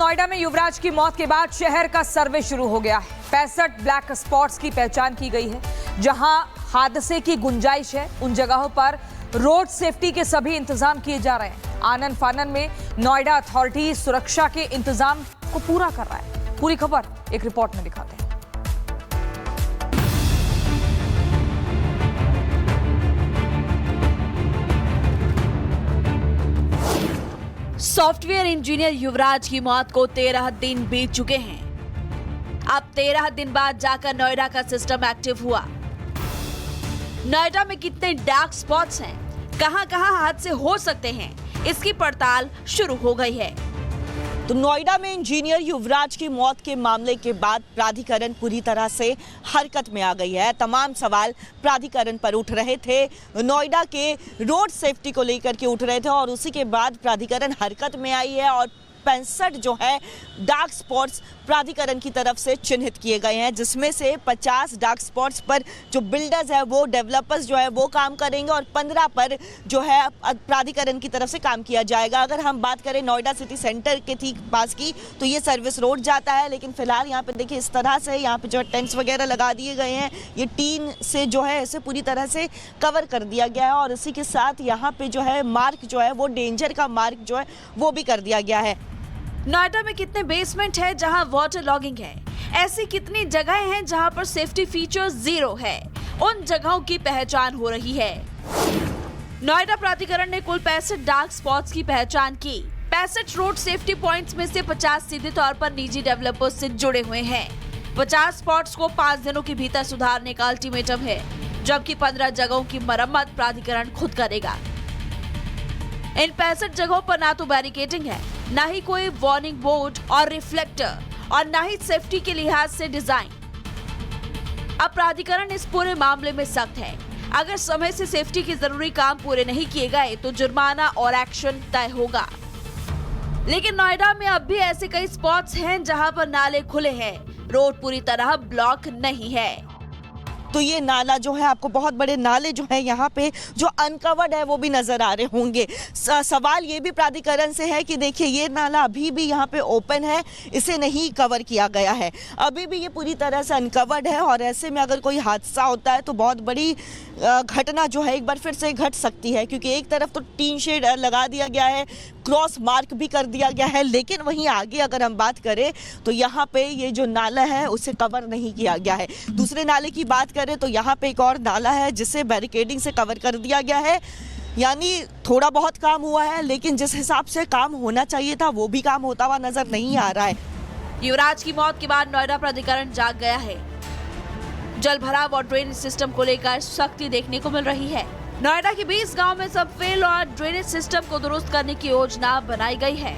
नोएडा में युवराज की मौत के बाद शहर का सर्वे शुरू हो गया है। 65 ब्लैक स्पॉट्स की पहचान की गई है। जहां हादसे की गुंजाइश है उन जगहों पर रोड सेफ्टी के सभी इंतजाम किए जा रहे हैं। आनन फानन में नोएडा अथॉरिटी सुरक्षा के इंतजाम को पूरा कर रहा है। पूरी खबर एक रिपोर्ट में दिखाते हैं। सॉफ्टवेयर इंजीनियर युवराज की मौत को 13 दिन बीत चुके हैं। अब 13 दिन बाद जाकर नोएडा का सिस्टम एक्टिव हुआ। नोएडा में कितने डार्क स्पॉट्स हैं, कहां-कहां हादसे हो सकते हैं, इसकी पड़ताल शुरू हो गई है। तो नोएडा में इंजीनियर युवराज की मौत के मामले के बाद प्राधिकरण पूरी तरह से हरकत में आ गई है। तमाम सवाल प्राधिकरण पर उठ रहे थे, नोएडा के रोड सेफ्टी को लेकर के उठ रहे थे और उसी के बाद प्राधिकरण हरकत में आई है और 65 जो है डार्क स्पॉट्स प्राधिकरण की तरफ से चिन्हित किए गए हैं, जिसमें से 50 डार्क स्पॉट्स पर जो बिल्डर्स है वो डेवलपर्स जो है वो काम करेंगे और 15 पर जो है प्राधिकरण की तरफ से काम किया जाएगा। अगर हम बात करें नोएडा सिटी सेंटर के ठीक पास की तो ये सर्विस रोड जाता है, लेकिन फिलहाल यहाँ पे देखिए इस तरह से यहाँ पे जो है टेंट्स वगैरह लगा दिए गए हैं। ये टीन से जो है इसे पूरी तरह से कवर कर दिया गया है और इसी के साथ यहाँ पे जो है मार्क जो है वो डेंजर का मार्क जो है वो भी कर दिया गया है। नोएडा में कितने बेसमेंट है जहां वाटर लॉगिंग है, ऐसी कितनी जगहें हैं जहां पर सेफ्टी फीचर्स जीरो है, उन जगहों की पहचान हो रही है। नोएडा प्राधिकरण ने कुल 65 डार्क स्पॉट्स की पहचान की। 65 रोड सेफ्टी पॉइंट्स में से 50 सीधे तौर पर निजी डेवलपर्स से जुड़े हुए हैं। 50 स्पॉट्स को 5 दिनों के भीतर सुधारने का अल्टीमेटम है, जबकि 15 जगहों की मरम्मत प्राधिकरण खुद करेगा। इन 65 जगहों पर ना तो बैरिकेडिंग है, ना ही कोई वार्निंग बोर्ड और रिफ्लेक्टर और ना ही सेफ्टी के लिहाज से डिजाइन। अब प्राधिकरण इस पूरे मामले में सख्त है। अगर समय से सेफ्टी के जरूरी काम पूरे नहीं किए गए तो जुर्माना और एक्शन तय होगा। लेकिन नोएडा में अब भी ऐसे कई स्पॉट्स हैं जहां पर नाले खुले हैं, रोड पूरी तरह ब्लॉक नहीं है। तो ये नाला जो है आपको बहुत बड़े नाले जो है यहाँ पे जो अनकवर्ड है वो भी नजर आ रहे होंगे। सवाल ये भी प्राधिकरण से है कि देखिए ये नाला अभी भी यहाँ पे ओपन है, इसे नहीं कवर किया गया है, अभी भी ये पूरी तरह से अनकवर्ड है और ऐसे में अगर कोई हादसा होता है तो बहुत बड़ी घटना जो है एक बार फिर से घट सकती है, क्योंकि एक तरफ तो टीन शेड लगा दिया गया है, क्रॉस मार्क भी कर दिया गया है, लेकिन वहीं आगे अगर हम बात करें तो यहाँ पे ये जो नाला है उसे कवर नहीं किया गया है। दूसरे नाले की बात करें तो यहाँ पे एक और नाला है जिसे बैरिकेडिंग से कवर कर दिया गया है। यानी थोड़ा बहुत काम हुआ है, लेकिन जिस हिसाब से काम होना चाहिए था वो भी काम होता हुआ नजर नहीं आ रहा है। युवराज की मौत के बाद नोएडा प्राधिकरण जाग गया है। जल भराव और ड्रेनेज सिस्टम को लेकर सख्ती देखने को मिल रही है। नोएडा के 20 गांव में सब फेल और ड्रेनेज सिस्टम को दुरुस्त करने की योजना बनाई गई है।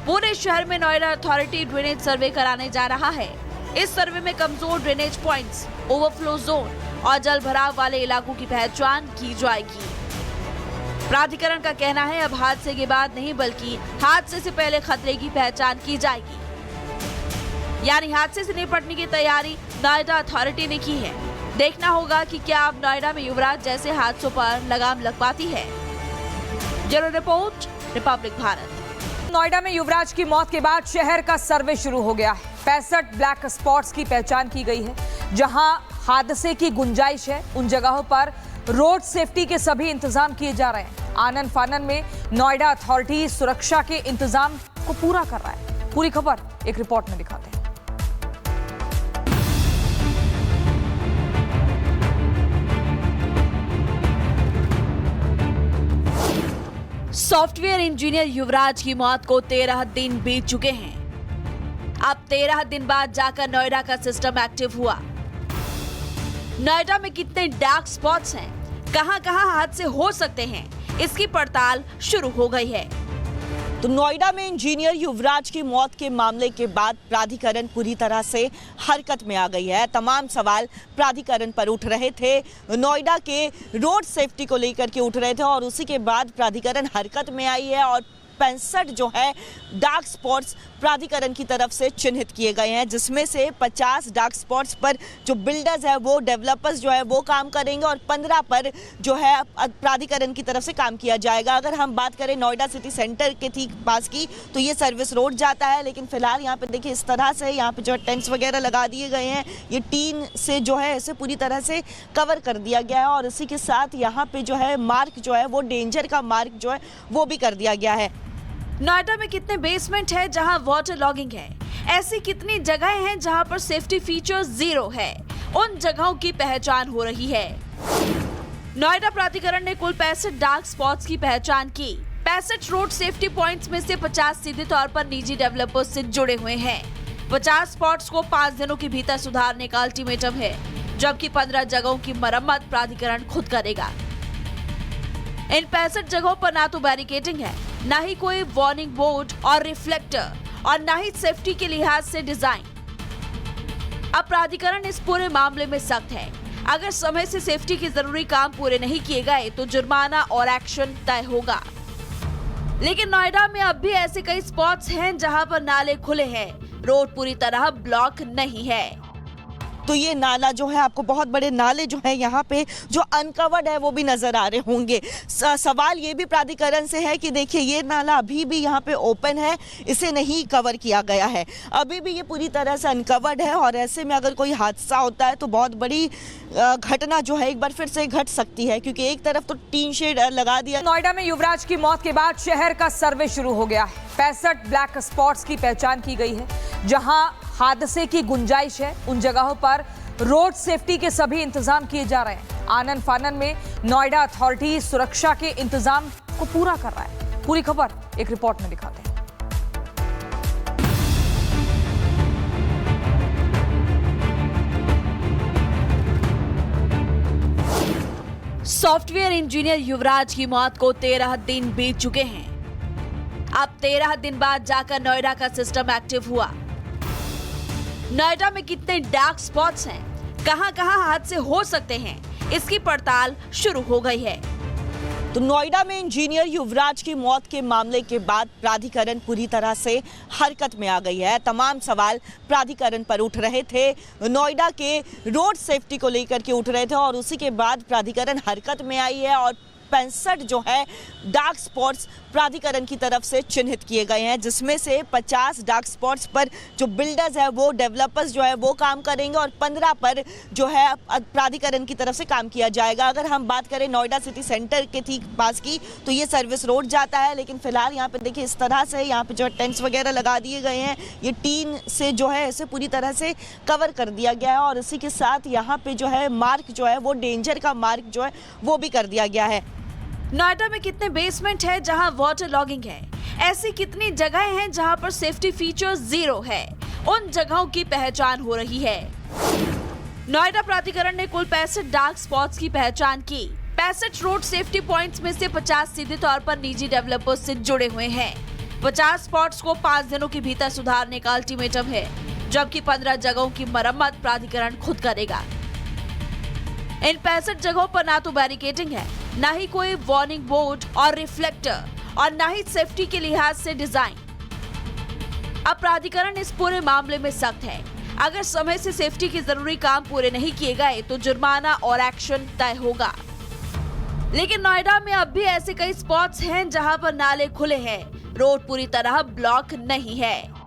पूरे शहर में नोएडा अथॉरिटी ड्रेनेज सर्वे कराने जा रहा है। इस सर्वे में कमजोर ड्रेनेज पॉइंट्स, ओवरफ्लो जोन और जल भराव वाले इलाकों की पहचान की जाएगी। प्राधिकरण का कहना है अब हादसे के बाद नहीं बल्कि हादसे से पहले खतरे की पहचान की जाएगी। यानी हादसे से निपटने की तैयारी नोएडा अथॉरिटी ने की है। देखना होगा कि क्या अब नोएडा में युवराज जैसे हादसों पर लगाम लग पाती है। Bureau report, Republic Bharat. Noida में युवराज की मौत के बाद शहर का सर्वे शुरू हो गया है। 65 ब्लैक स्पॉट्स की पहचान की गई है। जहां हादसे की गुंजाइश है उन जगहों पर रोड सेफ्टी के सभी इंतजाम किए जा रहे हैं। आनन फानन में नोएडा अथॉरिटी सुरक्षा के इंतजाम को पूरा कर रहा है। पूरी खबर एक रिपोर्ट में दिखाते हैं। सॉफ्टवेयर इंजीनियर युवराज की मौत को 13 दिन बीत चुके हैं। अब 13 दिन बाद जाकर नोएडा का सिस्टम एक्टिव हुआ। नोएडा में कितने डार्क स्पॉट्स हैं, कहां-कहां हादसे हो सकते हैं, इसकी पड़ताल शुरू हो गई है। तो नोएडा में इंजीनियर युवराज की मौत के मामले के बाद प्राधिकरण पूरी तरह से हरकत में आ गई है। तमाम सवाल प्राधिकरण पर उठ रहे थे, नोएडा के रोड सेफ्टी को लेकर के उठ रहे थे और उसी के बाद प्राधिकरण हरकत में आई है और 65 जो है डार्क स्पॉट्स प्राधिकरण की तरफ से चिन्हित किए गए हैं, जिसमें से 50 डार्क स्पॉट्स पर जो बिल्डर्स है वो डेवलपर्स जो है वो काम करेंगे और 15 पर जो है प्राधिकरण की तरफ से काम किया जाएगा। अगर हम बात करें नोएडा सिटी सेंटर के ठीक पास की तो ये सर्विस रोड जाता है, लेकिन फिलहाल यहाँ पे देखिए इस तरह से यहाँ पे जो टेंट्स वगैरह लगा दिए गए हैं, ये टीन से जो है इसे पूरी तरह से कवर कर दिया गया है और इसी के साथ यहाँ पे जो है मार्क जो है वो डेंजर का मार्क जो है वो भी कर दिया गया है। नोएडा में कितने बेसमेंट है जहां वाटर लॉगिंग है? ऐसी कितनी जगहें हैं जहां पर सेफ्टी फीचर जीरो है? उन जगहों की पहचान हो रही है। नोएडा प्राधिकरण ने कुल 65 डार्क स्पॉट्स की पहचान की। 65 रोड सेफ्टी पॉइंट्स में से 50 सीधे तौर पर निजी डेवलपर्स से जुड़े हुए हैं। 50 स्पॉट्स को 5 दिनों के भीतर सुधारने का अल्टीमेटम है, जबकि 15 जगहों की मरम्मत प्राधिकरण खुद करेगा। इन 65 जगहों पर ना तो बैरिकेडिंग है, ना ही कोई वार्निंग बोर्ड और रिफ्लेक्टर और ना ही सेफ्टी के लिहाज से डिजाइन। अब प्राधिकरण इस पूरे मामले में सख्त है। अगर समय से सेफ्टी के जरूरी काम पूरे नहीं किए गए तो जुर्माना और एक्शन तय होगा। लेकिन नोएडा में अब भी ऐसे कई स्पॉट्स हैं जहां पर नाले खुले हैं, रोड पूरी तरह ब्लॉक नहीं है। तो ये नाला जो है आपको बहुत बड़े नाले जो है यहाँ पे जो अनकवर्ड है वो भी नजर आ रहे होंगे। सवाल ये भी प्राधिकरण से है कि देखिए ये नाला अभी भी यहाँ पे ओपन है, इसे नहीं कवर किया गया है, अभी भी ये पूरी तरह से अनकवर्ड है और ऐसे में अगर कोई हादसा होता है तो बहुत बड़ी घटना जो है एक बार फिर से घट सकती है, क्योंकि एक तरफ तो टीन शेड लगा दिया। नोएडा में युवराज की मौत के बाद शहर का सर्वे शुरू हो गया है। 65 ब्लैक स्पॉट्स की पहचान की गई है, जहां हादसे की गुंजाइश है। उन जगहों पर रोड सेफ्टी के सभी इंतजाम किए जा रहे हैं। आनन फानन में नोएडा अथॉरिटी सुरक्षा के इंतजाम को पूरा कर रहा है। पूरी खबर एक रिपोर्ट में दिखाते हैं। सॉफ्टवेयर इंजीनियर युवराज की मौत को 13 दिन बीत चुके हैं। अब 13 दिन बाद जाकर नोएडा का सिस्टम एक्टिव हुआ। नोएडा में कितने डार्क स्पॉट्स हैं, कहां-कहां हादसे हो सकते हैं, इसकी पड़ताल शुरू हो गई है। तो नोएडा में इंजीनियर युवराज की मौत के मामले के बाद प्राधिकरण पूरी तरह से हरकत में आ गई है। तमाम सवाल प्राधिकरण पर उठ रहे थे, नोएडा के रोड सेफ्टी को लेकर के उठ रहे थे और उसी के बाद प्राधिकरण हरकत में आई है और 65 जो है डार्क स्पॉट्स प्राधिकरण की तरफ से चिन्हित किए गए हैं, जिसमें से 50 डार्क स्पॉट्स पर जो बिल्डर्स है वो डेवलपर्स जो है वो काम करेंगे और 15 पर जो है प्राधिकरण की तरफ से काम किया जाएगा। अगर हम बात करें नोएडा सिटी सेंटर के ठीक पास की तो ये सर्विस रोड जाता है, लेकिन फिलहाल यहाँ पे देखिए इस तरह से यहाँ पे जो टेंट्स वगैरह लगा दिए गए हैं, ये टीन से जो है इसे पूरी तरह से कवर कर दिया गया है और इसी के साथ यहाँ पे जो है मार्क जो है वो डेंजर का मार्क जो है वो भी कर दिया गया है। नोएडा में कितने बेसमेंट है जहां वाटर लॉगिंग है? ऐसी कितनी जगहें हैं जहां पर सेफ्टी फीचर जीरो है? उन जगहों की पहचान हो रही है। नोएडा प्राधिकरण ने कुल 65 डार्क स्पॉट्स की पहचान की। 65 रोड सेफ्टी पॉइंट्स में से 50 सीधे तौर पर निजी डेवलपर्स से जुड़े हुए हैं। 50 स्पॉट्स को 5 दिनों के भीतर सुधारने का अल्टीमेटम है, जबकि 15 जगहों की मरम्मत प्राधिकरण खुद करेगा। इन 65 जगहों पर ना तो बैरिकेडिंग है, ना ही कोई वार्निंग बोर्ड और रिफ्लेक्टर और ना ही सेफ्टी के लिहाज से डिजाइन। अब प्राधिकरण इस पूरे मामले में सख्त है। अगर समय से सेफ्टी के जरूरी काम पूरे नहीं किए गए तो जुर्माना और एक्शन तय होगा। लेकिन नोएडा में अब भी ऐसे कई स्पॉट्स हैं जहां पर नाले खुले हैं, रोड पूरी तरह ब्लॉक नहीं है।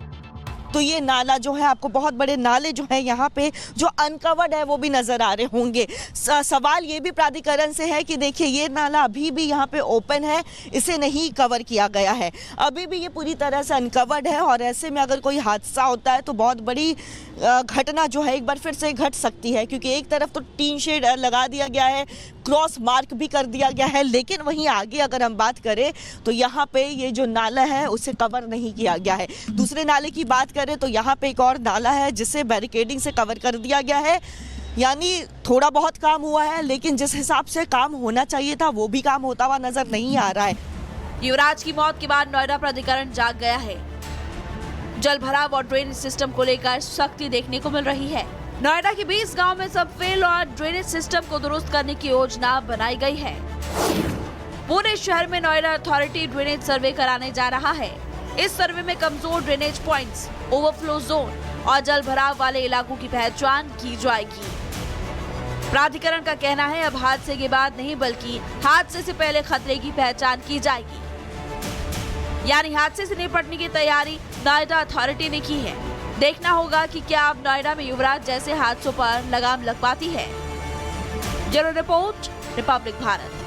तो ये नाला जो है आपको बहुत बड़े नाले जो है यहाँ पे जो अनकवर्ड है वो भी नजर आ रहे होंगे। सवाल ये भी प्राधिकरण से है कि देखिए ये नाला अभी भी यहाँ पे ओपन है, इसे नहीं कवर किया गया है, अभी भी ये पूरी तरह से अनकवर्ड है और ऐसे में अगर कोई हादसा होता है तो बहुत बड़ी घटना जो है एक बार फिर से घट सकती है, क्योंकि एक तरफ तो टीन शेड लगा दिया गया है, क्रॉस मार्क भी कर दिया गया है, लेकिन वहीं आगे अगर हम बात करें तो यहाँ पे ये जो नाला है उसे कवर नहीं किया गया है। दूसरे नाले की बात करें तो यहाँ पे एक और नाला है जिसे बैरिकेडिंग से कवर कर दिया गया है। यानी थोड़ा बहुत काम हुआ है, लेकिन जिस हिसाब से काम होना चाहिए था वो भी काम होता हुआ नजर नहीं आ रहा है। युवराज की मौत के बाद नोएडा प्राधिकरण जाग गया है। जल भराव और ड्रेनेज सिस्टम को लेकर सख्ती देखने को मिल रही है। नोएडा के 20 गांव में सब फेल और ड्रेनेज सिस्टम को दुरुस्त करने की योजना बनाई गई है। पूरे शहर में नोएडा अथॉरिटी ड्रेनेज सर्वे कराने जा रहा है। इस सर्वे में कमजोर ड्रेनेज पॉइंट्स, ओवरफ्लो जोन और जल भराव वाले इलाकों की पहचान की जाएगी। प्राधिकरण का कहना है अब हादसे के बाद नहीं बल्कि हादसे से पहले खतरे की पहचान की जाएगी। यानी हादसे से निपटने की तैयारी नोएडा अथॉरिटी ने की है। देखना होगा कि क्या अब नोएडा में युवराज जैसे हादसों पर लगाम लग पाती है। Bureau report, Republic Bharat.